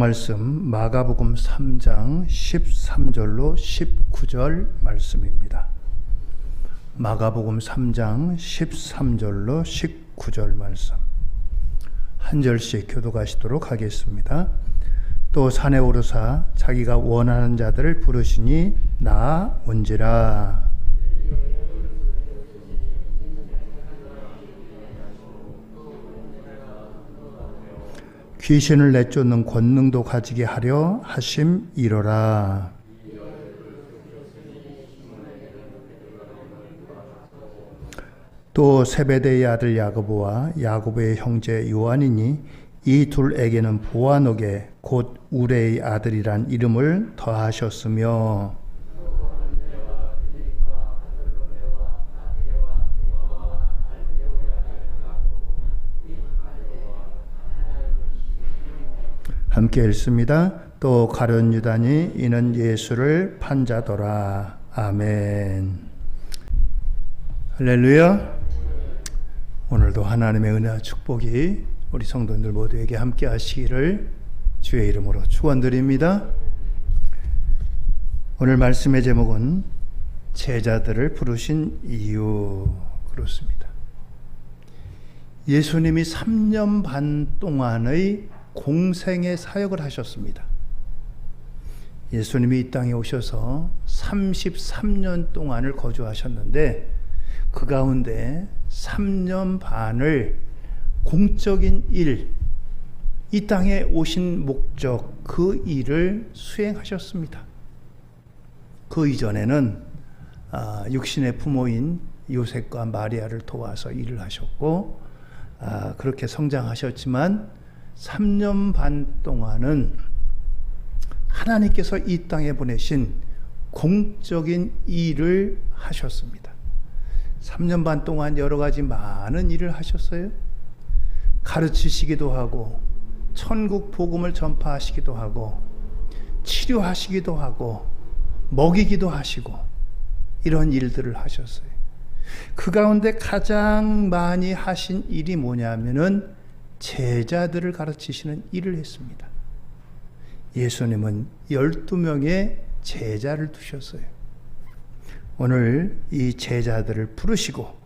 말씀 마가복음 3장 13절로 19절 말씀입니다. 마가복음 3장 13절로 19절 말씀 한 절씩 교독하시도록 하겠습니다. 또 산에 오르사 자기가 원하는 자들을 부르시니 나온지라. 귀신을 내쫓는 권능도 가지게 하려 하심이로라. 또 세베대의 아들 야고보와 야고보의 형제 요한이니 이 둘에게는 보아노게 곧 우레의 아들이란 이름을 더하셨으며 함께 읽습니다. 또 가룟 유다니 이는 예수를 판 자더라. 아멘. 할렐루야. 오늘도 하나님의 은혜와 축복이 우리 성도들 모두에게 함께 하시기를 주의 이름으로 축원드립니다. 오늘 말씀의 제목은 제자들을 부르신 이유. 그렇습니다. 예수님이 3년 반 동안의 공생의 사역을 하셨습니다. 예수님이 이 땅에 오셔서 33년 동안을 거주하셨는데 그 가운데 3년 반을 공적인 일, 이 땅에 오신 목적, 그 일을 수행하셨습니다. 그 이전에는 육신의 부모인 요셉과 마리아를 도와서 일을 하셨고 그렇게 성장하셨지만 3년 반 동안은 하나님께서 이 땅에 보내신 공적인 일을 하셨습니다. 3년 반 동안 여러 가지 많은 일을 하셨어요. 가르치시기도 하고 천국 복음을 전파하시기도 하고 치료하시기도 하고 먹이기도 하시고 이런 일들을 하셨어요. 그 가운데 가장 많이 하신 일이 뭐냐면은 제자들을 가르치시는 일을 했습니다. 예수님은 12명의 제자를 두셨어요. 오늘 이 제자들을 부르시고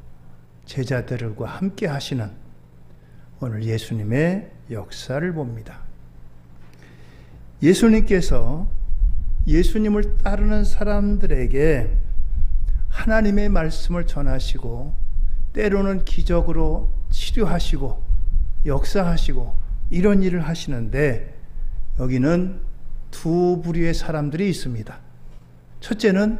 제자들과 함께 하시는 오늘 예수님의 역사를 봅니다. 예수님께서 예수님을 따르는 사람들에게 하나님의 말씀을 전하시고 때로는 기적으로 치료하시고 역사하시고 이런 일을 하시는데 여기는 두 부류의 사람들이 있습니다. 첫째는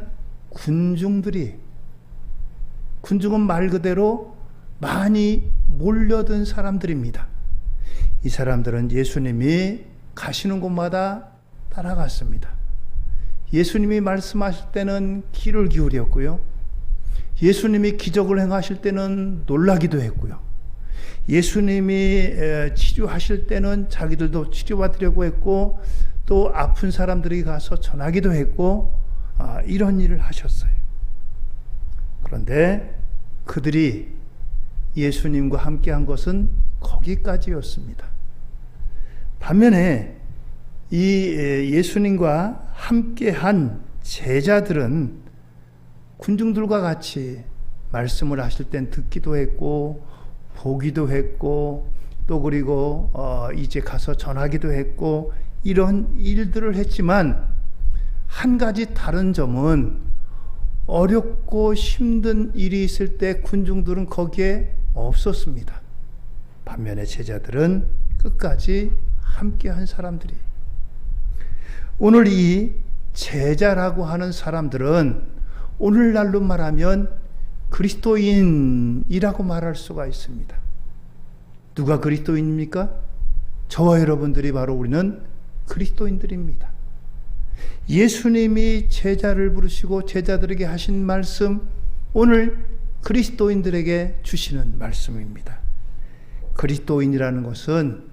군중은 말 그대로 많이 몰려든 사람들입니다. 이 사람들은 예수님이 가시는 곳마다 따라갔습니다. 예수님이 말씀하실 때는 귀를 기울였고요. 예수님이 기적을 행하실 때는 놀라기도 했고요. 예수님이 치료하실 때는 자기들도 치료받으려고 했고 또 아픈 사람들이 가서 전하기도 했고 이런 일을 하셨어요. 그런데 그들이 예수님과 함께한 것은 거기까지였습니다. 반면에 이 예수님과 함께한 제자들은 군중들과 같이 말씀을 하실 땐 듣기도 했고 보기도 했고 또 그리고 이제 가서 전하기도 했고 이런 일들을 했지만 한 가지 다른 점은 어렵고 힘든 일이 있을 때 군중들은 거기에 없었습니다. 반면에 제자들은 끝까지 함께한 사람들이. 오늘 이 제자라고 하는 사람들은 오늘날로 말하면 그리스도인이라고 말할 수가 있습니다. 누가 그리스도인입니까? 저와 여러분들이 바로 우리는 그리스도인들입니다. 예수님이 제자를 부르시고 제자들에게 하신 말씀, 오늘 그리스도인들에게 주시는 말씀입니다. 그리스도인이라는 것은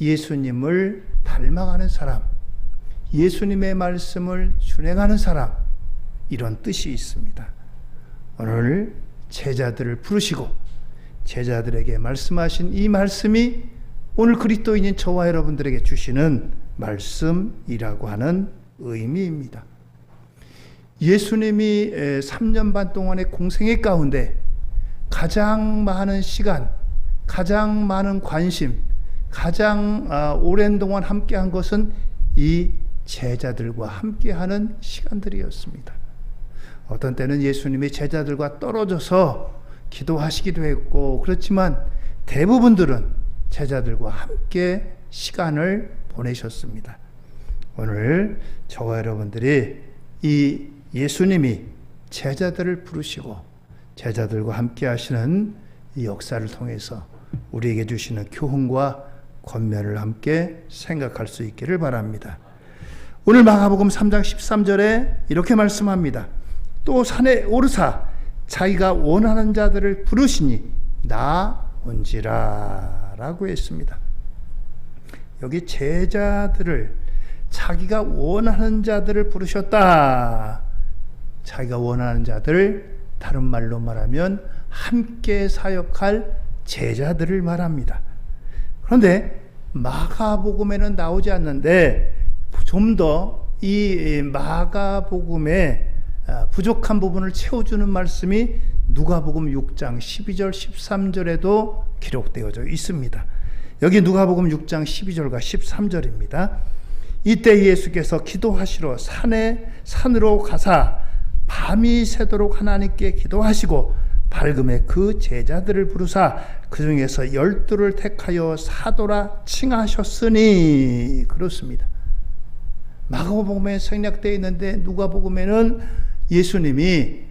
예수님을 닮아가는 사람, 예수님의 말씀을 준행하는 사람, 이런 뜻이 있습니다. 오늘 제자들을 부르시고 제자들에게 말씀하신 이 말씀이 오늘 그리스도인인 저와 여러분들에게 주시는 말씀이라고 하는 의미입니다. 예수님이 3년 반 동안의 공생애 가운데 가장 많은 시간, 가장 많은 관심, 가장 오랜 동안 함께한 것은 이 제자들과 함께하는 시간들이었습니다. 어떤 때는 예수님이 제자들과 떨어져서 기도하시기도 했고, 그렇지만 대부분들은 제자들과 함께 시간을 보내셨습니다. 오늘 저와 여러분들이 이 예수님이 제자들을 부르시고 제자들과 함께 하시는 이 역사를 통해서 우리에게 주시는 교훈과 권면을 함께 생각할 수 있기를 바랍니다. 오늘 마가복음 3장 13절에 이렇게 말씀합니다. 또 산에 오르사 자기가 원하는 자들을 부르시니 나온지라 라고 했습니다. 여기 제자들을, 자기가 원하는 자들을 부르셨다. 자기가 원하는 자들, 다른 말로 말하면 함께 사역할 제자들을 말합니다. 그런데 마가복음에는 나오지 않는데 좀 더 이 마가복음의 부족한 부분을 채워주는 말씀이 누가복음 6장 12절 13절에도 기록되어져 있습니다. 여기 누가복음 6장 12절과 13절입니다. 이때 예수께서 기도하시러 산으로 가사 밤이 새도록 하나님께 기도하시고 밝음에 그 제자들을 부르사 그 중에서 12를 택하여 사도라 칭하셨으니 그렇습니다. 마가복음에 생략되어 있는데 누가복음에는 예수님이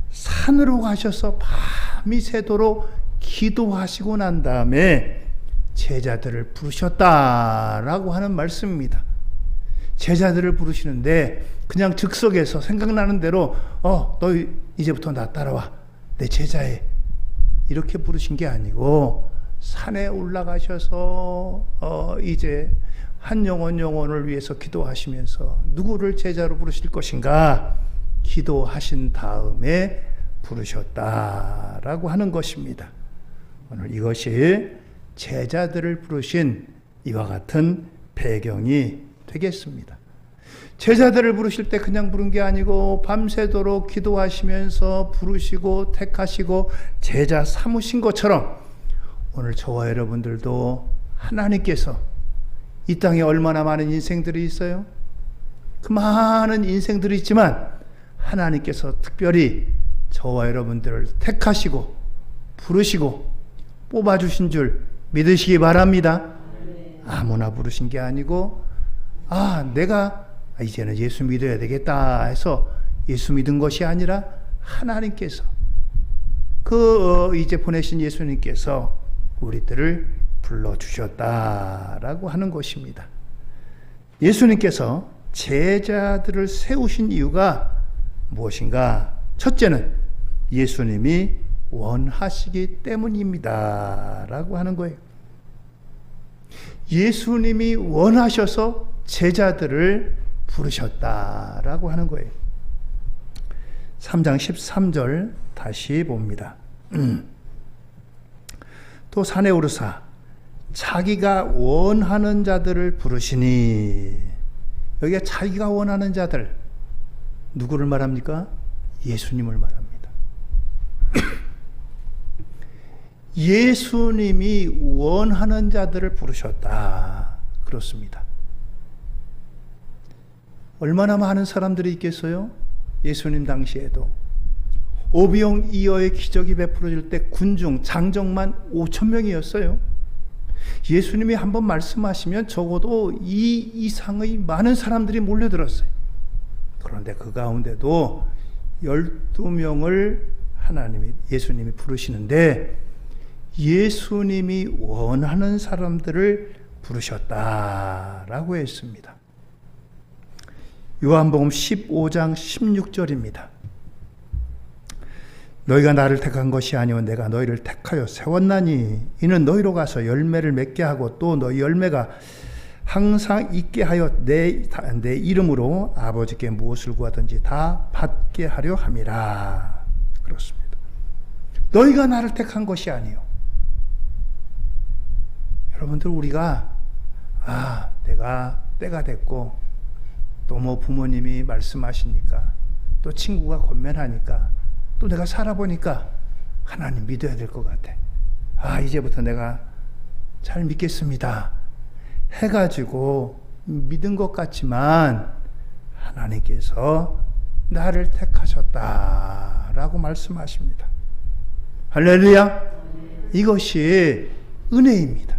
산으로 가셔서 밤이 새도록 기도하시고 난 다음에 제자들을 부르셨다라고 하는 말씀입니다. 제자들을 부르시는데 그냥 즉석에서 생각나는 대로 너 이제부터 나 따라와, 내 제자해, 이렇게 부르신 게 아니고 산에 올라가셔서 이제 한 영혼을 위해서 기도하시면서 누구를 제자로 부르실 것인가 기도하신 다음에 부르셨다라고 하는 것입니다. 오늘 이것이 제자들을 부르신 이와 같은 배경이 되겠습니다. 제자들을 부르실 때 그냥 부른 게 아니고 밤새도록 기도하시면서 부르시고 택하시고 제자 삼으신 것처럼 오늘 저와 여러분들도 하나님께서 이 땅에 얼마나 많은 인생들이 있어요? 그 많은 인생들이 있지만 하나님께서 특별히 저와 여러분들을 택하시고 부르시고 뽑아주신 줄 믿으시기 바랍니다. 아무나 부르신 게 아니고 내가 이제는 예수 믿어야 되겠다 해서 예수 믿은 것이 아니라 하나님께서 이제 보내신 예수님께서 우리들을 불러주셨다라고 하는 것입니다. 예수님께서 제자들을 세우신 이유가 무엇인가? 첫째는 예수님이 원하시기 때문입니다 라고 하는 거예요. 예수님이 원하셔서 제자들을 부르셨다라고 하는 거예요. 3장 13절 다시 봅니다. 또 산에 오르사 자기가 원하는 자들을 부르시니, 여기가 자기가 원하는 자들, 누구를 말합니까? 예수님을 말합니다. 예수님이 원하는 자들을 부르셨다. 그렇습니다. 얼마나 많은 사람들이 있겠어요? 예수님 당시에도 오병 이어의 기적이 베풀어질 때 군중 장정만 5,000명이었어요. 예수님이 한번 말씀하시면 적어도 이 이상의 많은 사람들이 몰려들었어요. 그런데 그 가운데도 12명을 예수님이 부르시는데 예수님이 원하는 사람들을 부르셨다라고 했습니다. 요한복음 15장 16절입니다. 너희가 나를 택한 것이 아니오 내가 너희를 택하여 세웠나니 이는 너희로 가서 열매를 맺게 하고 또 너희 열매가 항상 있게 하여 내 이름으로 아버지께 무엇을 구하든지 다 받게 하려 함이라. 그렇습니다. 너희가 나를 택한 것이 아니오. 여러분들, 우리가 내가 때가 됐고, 또 뭐 부모님이 말씀하시니까, 또 친구가 권면하니까, 또 내가 살아보니까 하나님 믿어야 될 것 같아. 이제부터 내가 잘 믿겠습니다 해가지고 믿은 것 같지만 하나님께서 나를 택하셨다라고 말씀하십니다. 할렐루야. 이것이 은혜입니다.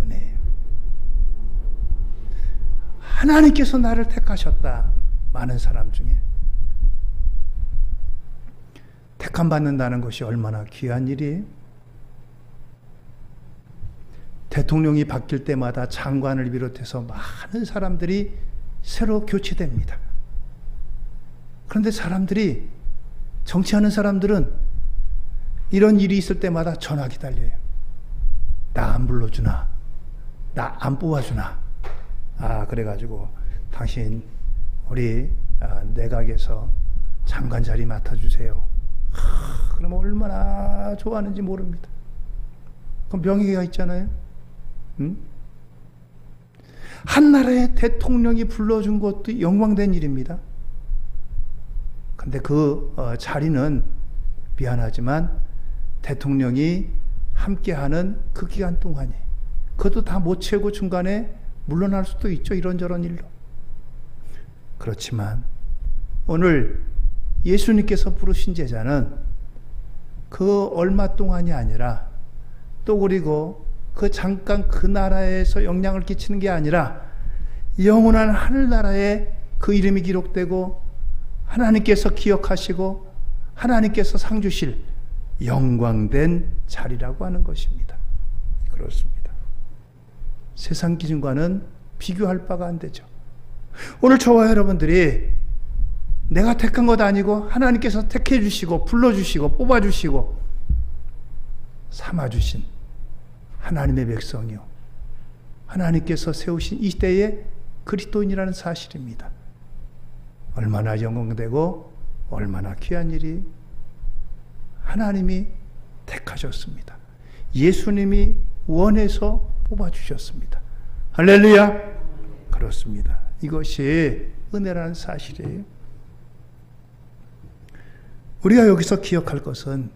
은혜예요. 하나님께서 나를 택하셨다. 많은 사람 중에 택함 받는다는 것이 얼마나 귀한 일이에요. 대통령이 바뀔 때마다 장관을 비롯해서 많은 사람들이 새로 교체됩니다. 그런데 사람들이, 정치하는 사람들은 이런 일이 있을 때마다 전화 기다려요. 나 안 불러주나? 나 안 뽑아주나? 그래가지고 당신 우리 내각에서 장관 자리 맡아주세요. 그러면 얼마나 좋아하는지 모릅니다. 그럼 명예가 있잖아요. 한 나라의 대통령이 불러준 것도 영광된 일입니다. 근데 그 자리는 미안하지만 대통령이 함께하는 그 기간 동안에, 그것도 다 못 채우고 중간에 물러날 수도 있죠. 이런저런 일로. 그렇지만 오늘 예수님께서 부르신 제자는 그 얼마 동안이 아니라, 또 그리고 그 잠깐 그 나라에서 영향을 끼치는 게 아니라 영원한 하늘나라에 그 이름이 기록되고 하나님께서 기억하시고 하나님께서 상 주실 영광된 자리라고 하는 것입니다. 그렇습니다. 세상 기준과는 비교할 바가 안 되죠. 오늘 저와 여러분들이 내가 택한 것 아니고 하나님께서 택해 주시고 불러주시고 뽑아주시고 삼아주신 하나님의 백성이요, 하나님께서 세우신 이 시대의 그리스도인이라는 사실입니다. 얼마나 영광되고 얼마나 귀한 일이, 하나님이 택하셨습니다. 예수님이 원해서 뽑아주셨습니다. 할렐루야. 그렇습니다. 이것이 은혜라는 사실이에요. 우리가 여기서 기억할 것은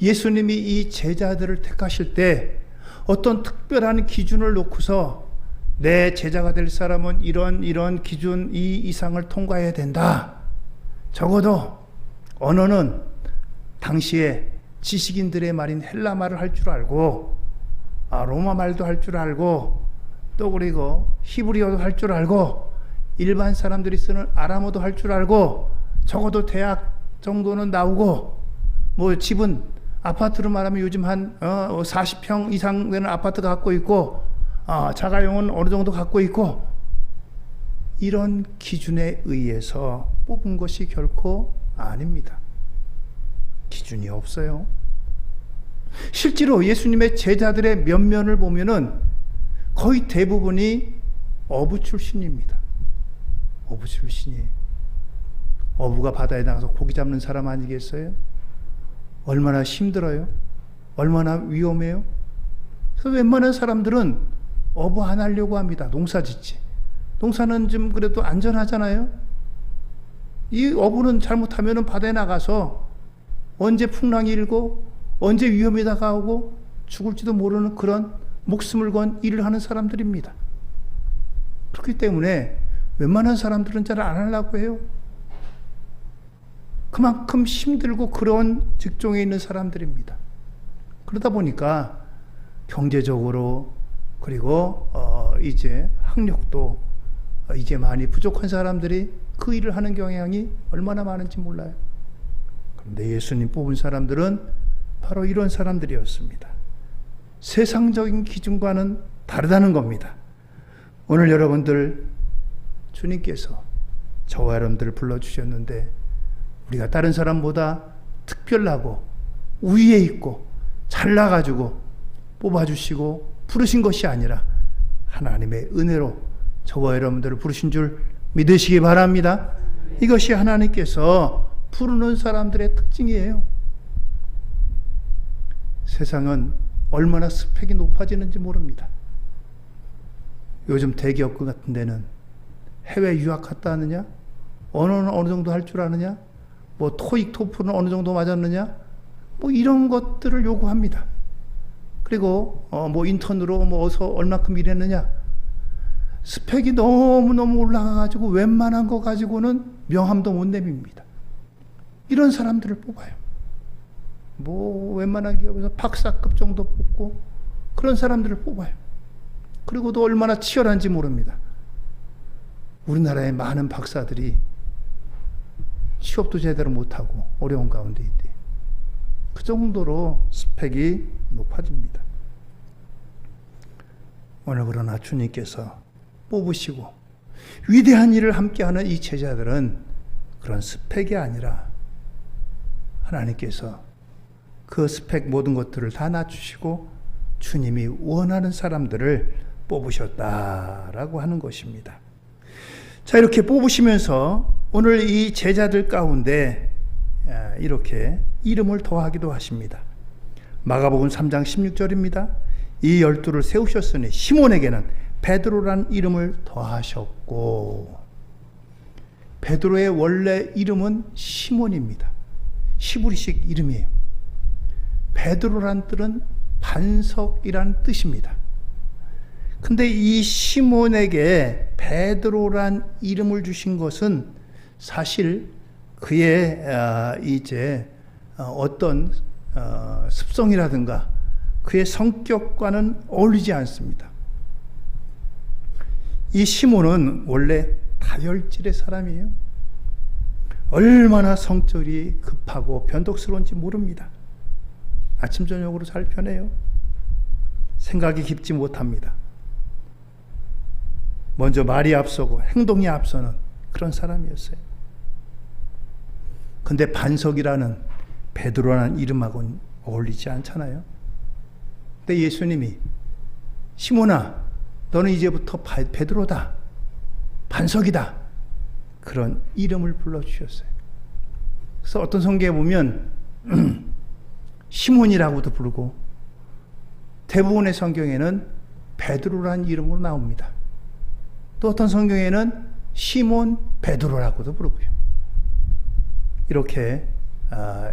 예수님이 이 제자들을 택하실 때 어떤 특별한 기준을 놓고서 내 제자가 될 사람은 이런 기준, 이 이상을 통과해야 된다. 적어도 언어는 당시에 지식인들의 말인 헬라 말을 할 줄 알고, 로마 말도 할 줄 알고, 또 그리고 히브리어도 할 줄 알고, 일반 사람들이 쓰는 아람어도 할 줄 알고, 적어도 대학 정도는 나오고, 뭐 집은 아파트로 말하면 요즘 한 40평 이상 되는 아파트 갖고 있고, 자가용은 어느 정도 갖고 있고, 이런 기준에 의해서 뽑은 것이 결코 아닙니다. 기준이 없어요. 실제로 예수님의 제자들의 면면을 보면은 거의 대부분이 어부 출신입니다. 어부 출신이에요. 어부가 바다에 나가서 고기 잡는 사람 아니겠어요? 얼마나 힘들어요? 얼마나 위험해요? 그래서 웬만한 사람들은 어부 안 하려고 합니다. 농사 짓지. 농사는 좀 그래도 안전하잖아요. 이 어부는 잘못하면 바다에 나가서 언제 풍랑이 일고 언제 위험이 다가오고 죽을지도 모르는 그런 목숨을 건 일을 하는 사람들입니다. 그렇기 때문에 웬만한 사람들은 잘 안 하려고 해요. 그만큼 힘들고 그런 직종에 있는 사람들입니다. 그러다 보니까 경제적으로, 그리고 이제 학력도 이제 많이 부족한 사람들이 그 일을 하는 경향이 얼마나 많은지 몰라요. 그런데 예수님 뽑은 사람들은 바로 이런 사람들이었습니다. 세상적인 기준과는 다르다는 겁니다. 오늘 여러분들, 주님께서 저와 여러분들을 불러주셨는데 우리가 다른 사람보다 특별하고 우위에 있고 잘나가지고 뽑아주시고 부르신 것이 아니라 하나님의 은혜로 저와 여러분들을 부르신 줄 믿으시기 바랍니다. 이것이 하나님께서 부르는 사람들의 특징이에요. 세상은 얼마나 스펙이 높아지는지 모릅니다. 요즘 대기업 같은 데는 해외 유학 갔다 왔느냐? 언어는 어느 정도 할 줄 아느냐? 뭐 토익, 토플은 어느 정도 맞았느냐? 뭐 이런 것들을 요구합니다. 그리고 뭐 인턴으로 뭐 어서 얼마큼 일했느냐? 스펙이 너무너무 올라가가지고 웬만한 거 가지고는 명함도 못 내밉니다. 이런 사람들을 뽑아요. 뭐 웬만한 기업에서 박사급 정도 뽑고 그런 사람들을 뽑아요. 그리고도 얼마나 치열한지 모릅니다. 우리나라의 많은 박사들이 취업도 제대로 못하고 어려운 가운데 있대. 그 정도로 스펙이 높아집니다. 오늘 그러나 주님께서 뽑으시고 위대한 일을 함께하는 이 제자들은 그런 스펙이 아니라 하나님께서 그 스펙 모든 것들을 다 낮추시고 주님이 원하는 사람들을 뽑으셨다라고 하는 것입니다. 자, 이렇게 뽑으시면서 오늘 이 제자들 가운데 이렇게 이름을 더하기도 하십니다. 마가복음 3장 16절입니다. 이 12를 세우셨으니 시몬에게는 베드로란 이름을 더하셨고, 베드로의 원래 이름은 시몬입니다. 시브리식 이름이에요. 베드로란 뜻은 반석이란 뜻입니다. 근데 이 시몬에게 베드로란 이름을 주신 것은 사실 그의 이제 어떤 습성이라든가 그의 성격과는 어울리지 않습니다. 이 시몬은 원래 다혈질의 사람이에요. 얼마나 성질이 급하고 변덕스러운지 모릅니다. 아침 저녁으로 잘 변해요. 생각이 깊지 못합니다. 먼저 말이 앞서고 행동이 앞서는 그런 사람이었어요. 근데 반석이라는 베드로라는 이름하고는 어울리지 않잖아요. 근데 예수님이 시몬아, 너는 이제부터 베드로다, 반석이다, 그런 이름을 불러주셨어요. 그래서 어떤 성경에 보면 시몬이라고도 부르고 대부분의 성경에는 베드로라는 이름으로 나옵니다. 또 어떤 성경에는 시몬 베드로라고도 부르고요. 이렇게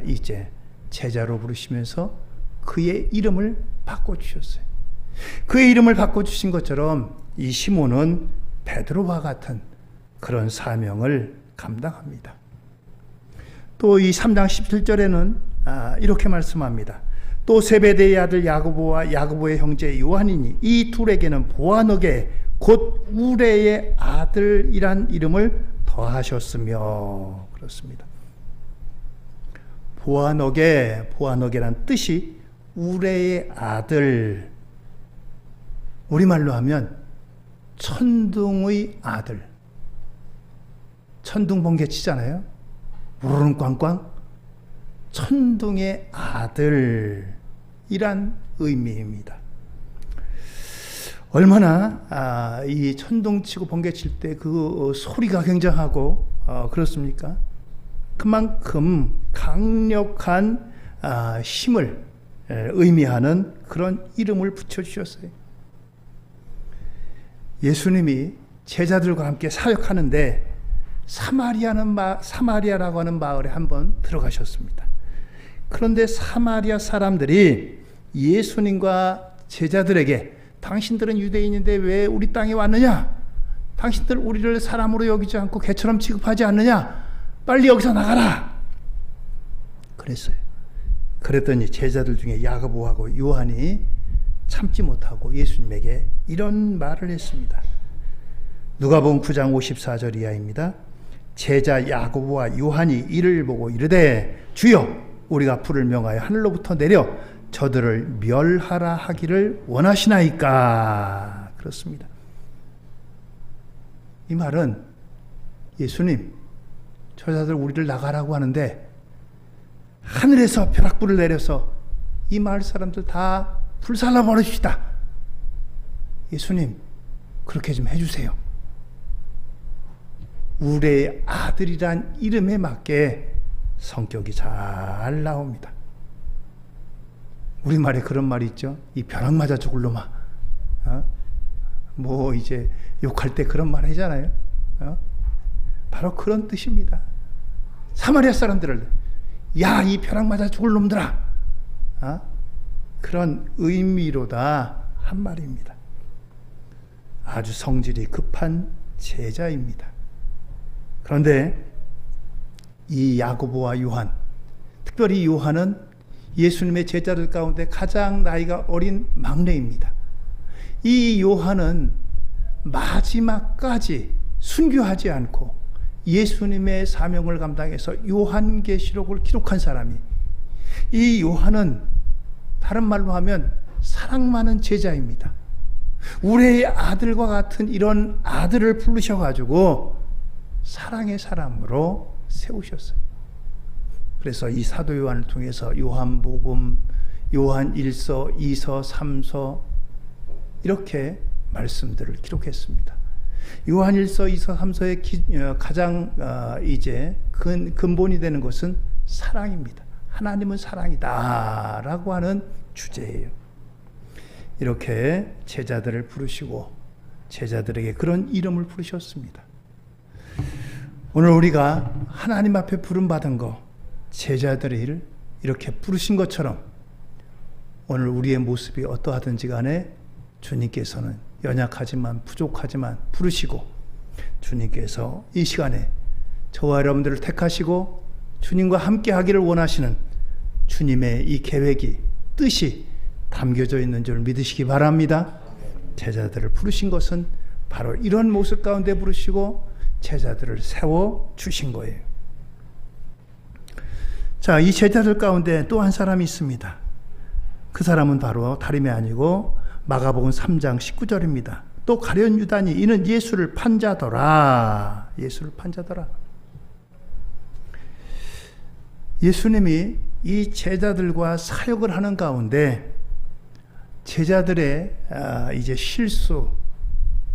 이제 제자로 부르시면서 그의 이름을 바꿔주셨어요. 그의 이름을 바꿔주신 것처럼 이 시몬은 베드로와 같은 그런 사명을 감당합니다. 또 이 3장 17절에는 이렇게 말씀합니다. 또 세베대의 아들 야고보와 야고보의 형제 요한이니 이 둘에게는 보아너게 곧 우레의 아들이란 이름을 더하셨으며, 그렇습니다. 보아너게란 뜻이 우레의 아들, 우리말로 하면 천둥의 아들. 천둥 번개 치잖아요. 우르릉 꽝꽝. 천둥의 아들이란 의미입니다. 얼마나 이 천둥 치고 번개 칠 때 그 소리가 굉장하고 그렇습니까? 그만큼 강력한 힘을 의미하는 그런 이름을 붙여주셨어요. 예수님이 제자들과 함께 사역하는데 사마리아라고 하는 마을에 한번 들어가셨습니다. 그런데 사마리아 사람들이 예수님과 제자들에게 당신들은 유대인인데 왜 우리 땅에 왔느냐? 당신들 우리를 사람으로 여기지 않고 개처럼 취급하지 않느냐? 빨리 여기서 나가라! 그랬어요. 그랬더니 제자들 중에 야고보하고 요한이 참지 못하고 예수님에게 이런 말을 했습니다. 누가복음 9장 54절 이하입니다. 제자 야고보와 요한이 이를 보고 이르되 주여, 우리가 불을 명하여 하늘로부터 내려 저들을 멸하라 하기를 원하시나이까. 그렇습니다. 이 말은 예수님, 저자들 우리를 나가라고 하는데 하늘에서 벼락불을 내려서 이 마을 사람들 다 불살라 버립시다. 예수님, 그렇게 좀 해주세요. 우레의 아들이란 이름에 맞게 성격이 잘 나옵니다. 우리말에 그런 말이 있죠. 이 벼락 맞아 죽을 놈아. 뭐 이제 욕할 때 그런 말 하잖아요. 바로 그런 뜻입니다. 사마리아 사람들을 야, 이 벼락 맞아 죽을 놈들아, 그런 의미로다 한 말입니다. 아주 성질이 급한 제자입니다. 그런데 이 야고보와 요한, 특별히 요한은 예수님의 제자들 가운데 가장 나이가 어린 막내입니다. 이 요한은 마지막까지 순교하지 않고 예수님의 사명을 감당해서 요한계시록을 기록한 사람이, 이 요한은 다른 말로 하면 사랑 많은 제자입니다. 우리의 아들과 같은 이런 아들을 부르셔가지고 사랑의 사람으로 세우셨어요. 그래서 이 사도 요한을 통해서 요한복음, 요한 1서, 2서, 3서 이렇게 말씀들을 기록했습니다. 요한 1서, 2서, 3서의 가장 이제 근본이 되는 것은 사랑입니다. 하나님은 사랑이다 라고 하는 주제예요. 이렇게 제자들을 부르시고 제자들에게 그런 이름을 부르셨습니다. 오늘 우리가 하나님 앞에 부름받은 거, 제자들을 이렇게 부르신 것처럼 오늘 우리의 모습이 어떠하든지 간에 주님께서는 연약하지만 부족하지만 부르시고, 주님께서 이 시간에 저와 여러분들을 택하시고 주님과 함께 하기를 원하시는 주님의 이 계획이, 뜻이 담겨져 있는 줄 믿으시기 바랍니다. 제자들을 부르신 것은 바로 이런 모습 가운데 부르시고 제자들을 세워 주신 거예요. 자, 이 제자들 가운데 또 한 사람이 있습니다. 그 사람은 바로 다름이 아니고 마가복음 3장 19절입니다. 또 가룟 유다니 이는 예수를 판자더라. 예수를 판자더라. 예수님이 이 제자들과 사역을 하는 가운데 제자들의 이제 실수,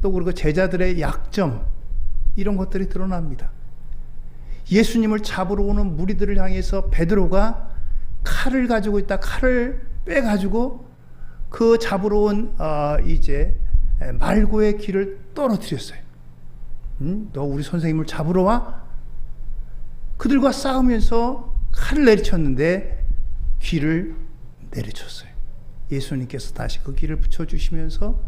또 그리고 제자들의 약점, 이런 것들이 드러납니다. 예수님을 잡으러 오는 무리들을 향해서 베드로가 칼을 가지고 있다, 칼을 빼가지고 그 잡으러 온 이제 말고의 귀를 떨어뜨렸어요. 너 우리 선생님을 잡으러 와? 그들과 싸우면서 칼을 내리쳤는데 귀를 내리쳤어요. 예수님께서 다시 그 귀를 붙여주시면서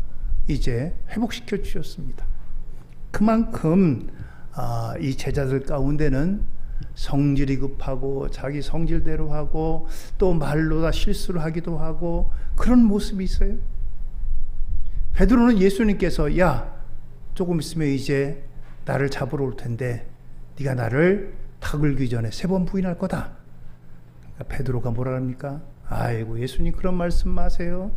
이제 회복시켜 주셨습니다. 그만큼 이 제자들 가운데는 성질이 급하고 자기 성질대로 하고 또 말로 다 실수를 하기도 하고 그런 모습이 있어요. 베드로는 예수님께서 야, 조금 있으면 이제 나를 잡으러 올 텐데 네가 나를 탁을기 전에 3번 부인할 거다. 그러니까 베드로가 뭐라 합니까? 아이고, 예수님 그런 말씀 마세요.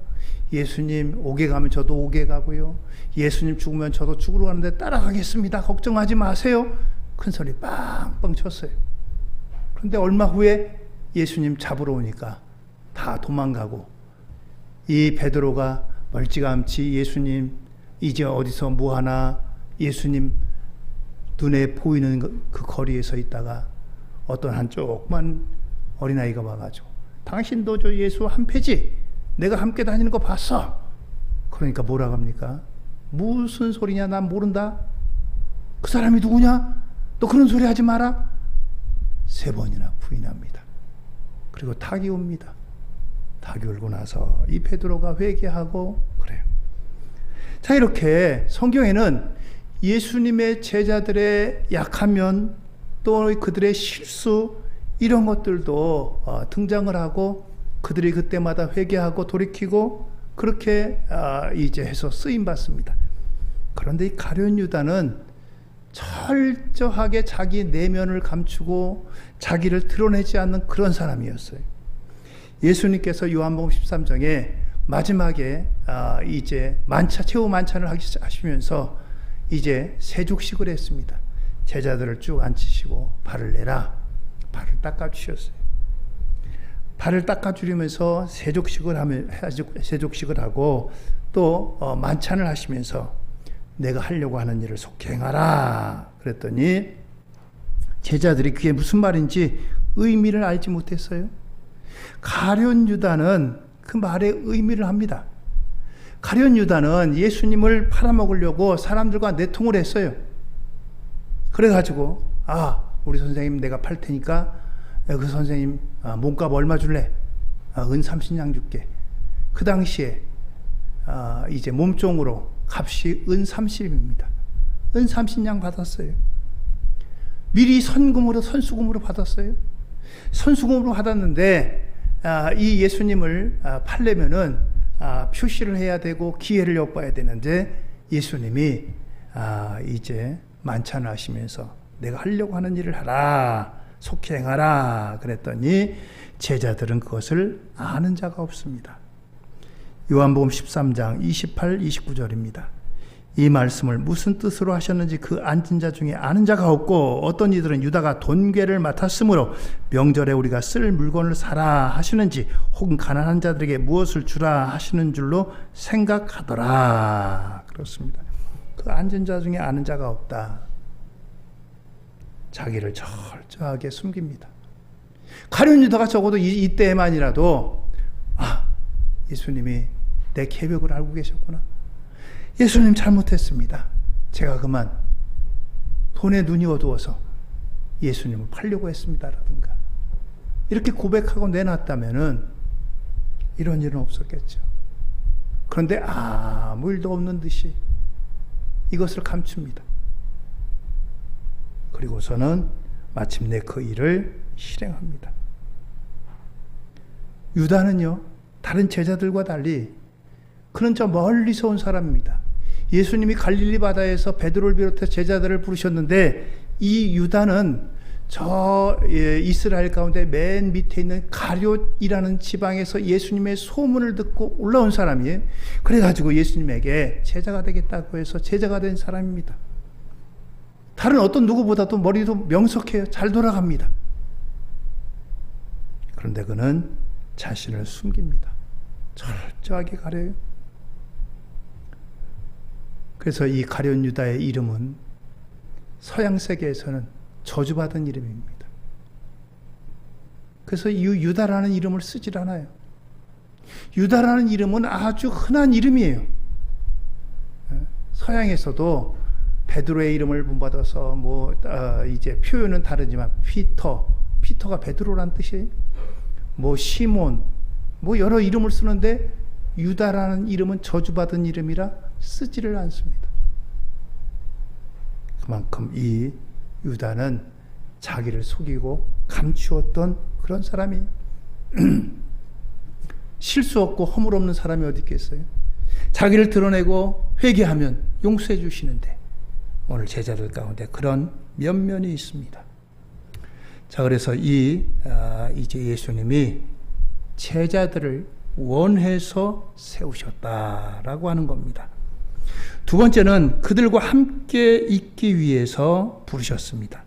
예수님 옥에 가면 저도 옥에 가고요. 예수님 죽으면 저도 죽으러 가는데 따라가겠습니다. 걱정하지 마세요. 큰 소리 빵빵 쳤어요. 그런데 얼마 후에 예수님 잡으러 오니까 다 도망가고, 이 베드로가 멀찌감치 예수님 이제 어디서 뭐하나, 예수님 눈에 보이는 그 거리에 서 있다가 어떤 한 조그만 어린아이가 와가지고 당신도 저 예수 한패지? 내가 함께 다니는 거 봤어. 그러니까 뭐라고 합니까? 무슨 소리냐, 난 모른다. 그 사람이 누구냐? 너 그런 소리 하지 마라. 3번이나 부인합니다. 그리고 닭이 옵니다. 닭이 울고 나서 이 베드로가 회개하고 그래요. 자, 이렇게 성경에는 예수님의 제자들의 약한 면, 또 그들의 실수, 이런 것들도 등장을 하고 그들이 그때마다 회개하고 돌이키고 그렇게 이제 해서 쓰임 받습니다. 그런데 이 가룟 유다는 철저하게 자기 내면을 감추고 자기를 드러내지 않는 그런 사람이었어요. 예수님께서 요한복음 13장에 마지막에 이제 최후 만찬을 하시면서 이제 세족식을 했습니다. 제자들을 쭉 앉히시고 발을 내라, 발을 닦아주셨어요. 발을 닦아주면서 세족식을 하고 또 만찬을 하시면서 내가 하려고 하는 일을 속히 행하라 그랬더니 제자들이 그게 무슨 말인지 의미를 알지 못했어요. 가룟 유다는 그 말의 의미를 합니다. 가룟 유다는 예수님을 팔아먹으려고 사람들과 내통을 했어요. 그래가지고 우리 선생님 내가 팔 테니까 그 선생님 몸값 얼마 줄래? 은 30냥 줄게. 그 당시에 이제 몸종으로 값이 은 30입니다. 은 30냥 받았어요. 미리 선수금으로 받았어요. 선수금으로 받았는데 이 예수님을 팔려면은 표시를 해야 되고 기회를 엿봐야 되는데 예수님이 이제 만찬하시면서 내가 하려고 하는 일을 하라, 속히 행하라 그랬더니 제자들은 그것을 아는 자가 없습니다. 요한복음 13장 28, 29절입니다. 이 말씀을 무슨 뜻으로 하셨는지 그 앉은 자 중에 아는 자가 없고 어떤 이들은 유다가 돈괴를 맡았으므로 명절에 우리가 쓸 물건을 사라 하시는지 혹은 가난한 자들에게 무엇을 주라 하시는 줄로 생각하더라. 그렇습니다. 그 앉은 자 중에 아는 자가 없다. 자기를 철저하게 숨깁니다. 가룟 유다가 적어도 이때만이라도 예수님이 내 계획을 알고 계셨구나. 예수님 잘못했습니다. 제가 그만 돈에 눈이 어두워서 예수님을 팔려고 했습니다라든가 이렇게 고백하고 내놨다면은 이런 일은 없었겠죠. 그런데 아무 일도 없는 듯이 이것을 감춥니다. 그리고서는 마침내 그 일을 실행합니다. 유다는요, 다른 제자들과 달리 그는 저 멀리서 온 사람입니다. 예수님이 갈릴리 바다에서 베드로를 비롯해 제자들을 부르셨는데 이 유다는 저 이스라엘 가운데 맨 밑에 있는 가룟이라는 지방에서 예수님의 소문을 듣고 올라온 사람이에요. 그래가지고 예수님에게 제자가 되겠다고 해서 제자가 된 사람입니다. 다른 어떤 누구보다도 머리도 명석해요. 잘 돌아갑니다. 그런데 그는 자신을 숨깁니다. 철저하게 가려요. 그래서 이 가룟 유다의 이름은 서양 세계에서는 저주받은 이름입니다. 그래서 이 유다라는 이름을 쓰질 않아요. 유다라는 이름은 아주 흔한 이름이에요. 서양에서도 베드로의 이름을 본받아서 이제 표현은 다르지만 피터가 베드로란 뜻이에요. 시몬 여러 이름을 쓰는데 유다라는 이름은 저주받은 이름이라 쓰지를 않습니다. 그만큼 이 유다는 자기를 속이고 감추었던 그런 사람이 실수 없고 허물 없는 사람이 어디 있겠어요? 자기를 드러내고 회개하면 용서해 주시는데 오늘 제자들 가운데 그런 면면이 있습니다. 자, 그래서 이제 예수님이 제자들을 원해서 세우셨다라고 하는 겁니다. 두 번째는 그들과 함께 있기 위해서 부르셨습니다.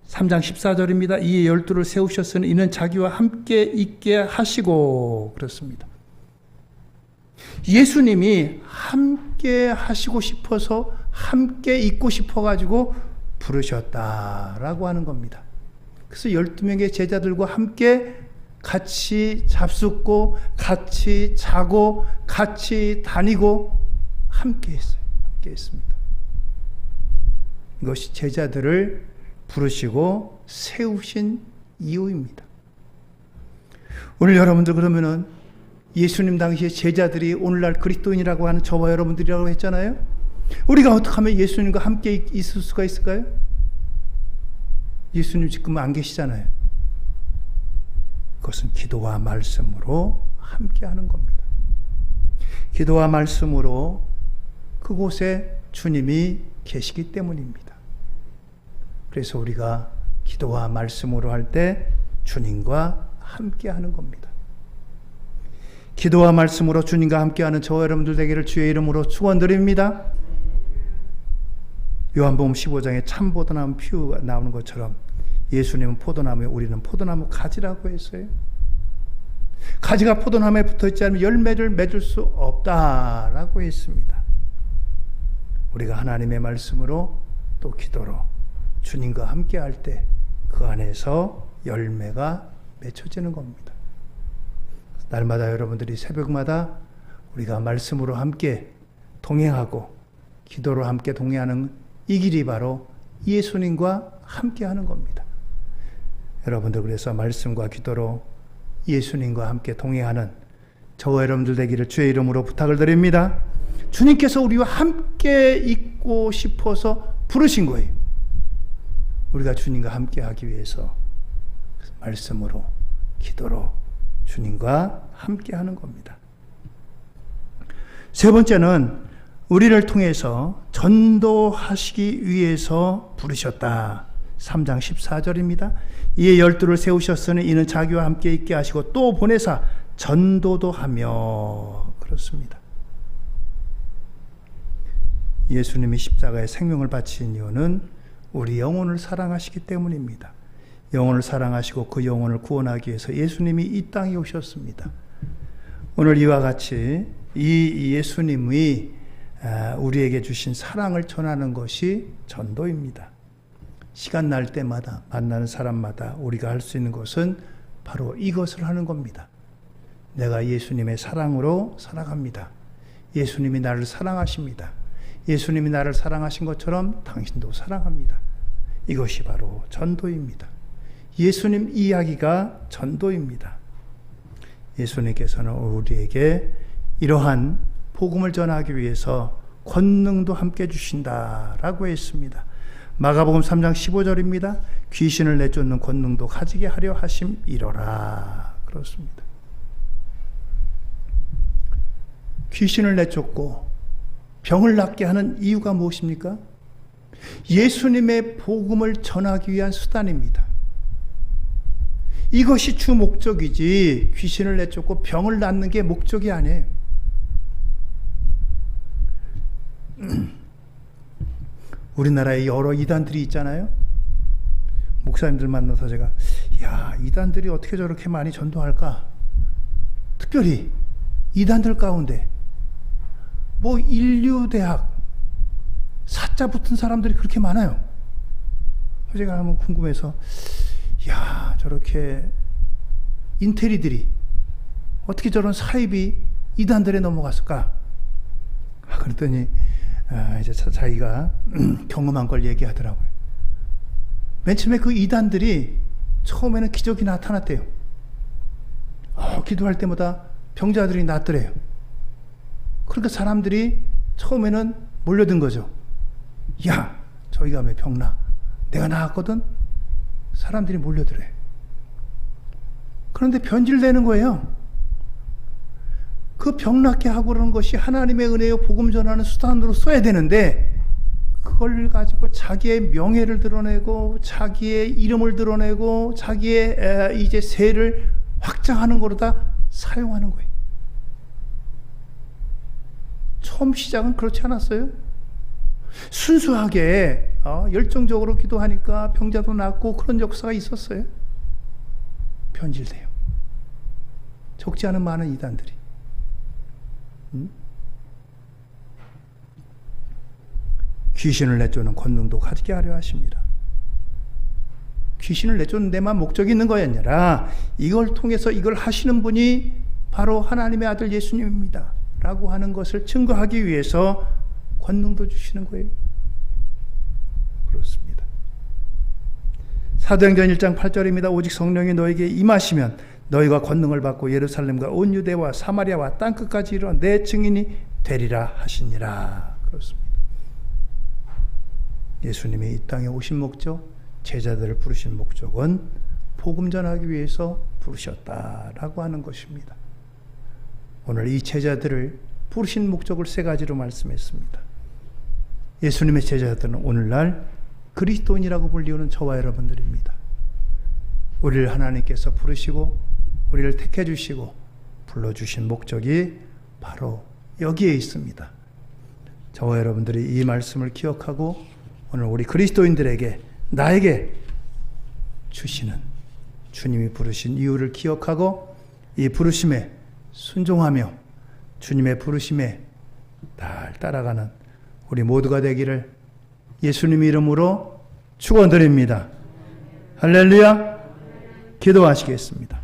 3장 14절입니다. 이에 12를 세우셨으니 이는 자기와 함께 있게 하시고 그렇습니다. 예수님이 함께 하시고 싶어서 함께 있고 싶어가지고 부르셨다라고 하는 겁니다. 그래서 12명의 제자들과 함께 같이 잡숫고 같이 자고 같이 다니고 함께 했어요. 함께 했습니다. 이것이 제자들을 부르시고 세우신 이유입니다. 오늘 여러분들 그러면은 예수님 당시에 제자들이 오늘날 그리스도인이라고 하는 저와 여러분들이라고 했잖아요. 우리가 어떻게 하면 예수님과 함께 있을 수가 있을까요? 예수님 지금 안 계시잖아요. 그것은 기도와 말씀으로 함께 하는 겁니다. 기도와 말씀으로 그곳에 주님이 계시기 때문입니다. 그래서 우리가 기도와 말씀으로 할 때 주님과 함께 하는 겁니다. 기도와 말씀으로 주님과 함께하는 저와 여러분들 되기를 주의 이름으로 축원드립니다. 요한복음 15장에 참 포도나무 피우가 나오는 것처럼 예수님은 포도나무에 우리는 포도나무 가지라고 했어요. 가지가 포도나무에 붙어있지 않으면 열매를 맺을 수 없다라고 했습니다. 우리가 하나님의 말씀으로 또 기도로 주님과 함께할 때 그 안에서 열매가 맺혀지는 겁니다. 날마다 여러분들이 새벽마다 우리가 말씀으로 함께 동행하고 기도로 함께 동행하는 이 길이 바로 예수님과 함께 하는 겁니다. 여러분들 그래서 말씀과 기도로 예수님과 함께 동행하는 저와 여러분들 되기를 주의 이름으로 부탁을 드립니다. 주님께서 우리와 함께 있고 싶어서 부르신 거예요. 우리가 주님과 함께 하기 위해서 말씀으로 기도로 주님과 함께 하는 겁니다. 세 번째는 우리를 통해서 전도하시기 위해서 부르셨다. 3장 14절입니다. 이에 12를 세우셨으니 이는 자기와 함께 있게 하시고 또 보내사 전도도 하며. 그렇습니다. 예수님이 십자가에 생명을 바친 이유는 우리 영혼을 사랑하시기 때문입니다. 영혼을 사랑하시고 그 영혼을 구원하기 위해서 예수님이 이 땅에 오셨습니다. 오늘 이와 같이 이 예수님이 우리에게 주신 사랑을 전하는 것이 전도입니다. 시간 날 때마다 만나는 사람마다 우리가 할 수 있는 것은 바로 이것을 하는 겁니다. 내가 예수님의 사랑으로 살아갑니다. 예수님이 나를 사랑하십니다. 예수님이 나를 사랑하신 것처럼 당신도 사랑합니다. 이것이 바로 전도입니다. 예수님 이야기가 전도입니다. 예수님께서는 우리에게 이러한 복음을 전하기 위해서 권능도 함께 주신다라고 했습니다. 마가복음 3장 15절입니다. 귀신을 내쫓는 권능도 가지게 하려 하심이로라. 그렇습니다. 귀신을 내쫓고 병을 낫게 하는 이유가 무엇입니까? 예수님의 복음을 전하기 위한 수단입니다. 이것이 주 목적이지 귀신을 내쫓고 병을 낫는 게 목적이 아니에요. 우리나라에 여러 이단들이 있잖아요. 목사님들 만나서 제가 이단들이 어떻게 저렇게 많이 전도할까? 특별히 이단들 가운데 인류대학 사자 붙은 사람들이 그렇게 많아요. 제가 한번 궁금해서 저렇게 인테리들이 어떻게 저런 사입이 이단들에 넘어갔을까? 그랬더니 이제 자기가 경험한 걸 얘기하더라고요. 맨 처음에 그 이단들이 처음에는 기적이 나타났대요. 기도할 때마다 병자들이 낫더래요. 그러니까 사람들이 처음에는 몰려든 거죠. 저희가 왜 병나? 내가 나았거든? 사람들이 몰려들어요. 그런데 변질되는 거예요. 그 병낫게 하고 그러는 것이 하나님의 은혜요 복음 전하는 수단으로 써야 되는데 그걸 가지고 자기의 명예를 드러내고 자기의 이름을 드러내고 자기의 이제 세를 확장하는 거로 다 사용하는 거예요. 처음 시작은 그렇지 않았어요? 순수하게 열정적으로 기도하니까 병자도 낫고 그런 역사가 있었어요. 변질돼요. 적지 않은 많은 이단들이. 귀신을 내쫓는 권능도 가지게 하려 하십니다. 귀신을 내쫓는 데만 목적이 있는 것이 아니라 이걸 통해서 이걸 하시는 분이 바로 하나님의 아들 예수님입니다 라고 하는 것을 증거하기 위해서 권능도 주시는 거예요. 그렇습니다. 사도행전 1장 8절입니다. 오직 성령이 너에게 임하시면 너희가 권능을 받고 예루살렘과 온 유대와 사마리아와 땅끝까지 이르러 내 증인이 되리라 하시니라. 그렇습니다. 예수님이 이 땅에 오신 목적, 제자들을 부르신 목적은 복음 전하기 위해서 부르셨다라고 하는 것입니다. 오늘 이 제자들을 부르신 목적을 세 가지로 말씀했습니다. 예수님의 제자들은 오늘날 그리스도인이라고 불리우는 저와 여러분들입니다. 우리를 하나님께서 부르시고 우리를 택해 주시고 불러주신 목적이 바로 여기에 있습니다. 저와 여러분들이 이 말씀을 기억하고 오늘 우리 그리스도인들에게 나에게 주시는 주님이 부르신 이유를 기억하고 이 부르심에 순종하며 주님의 부르심에 날 따라가는 우리 모두가 되기를 예수님 이름으로 축원드립니다. 할렐루야. 기도하시겠습니다.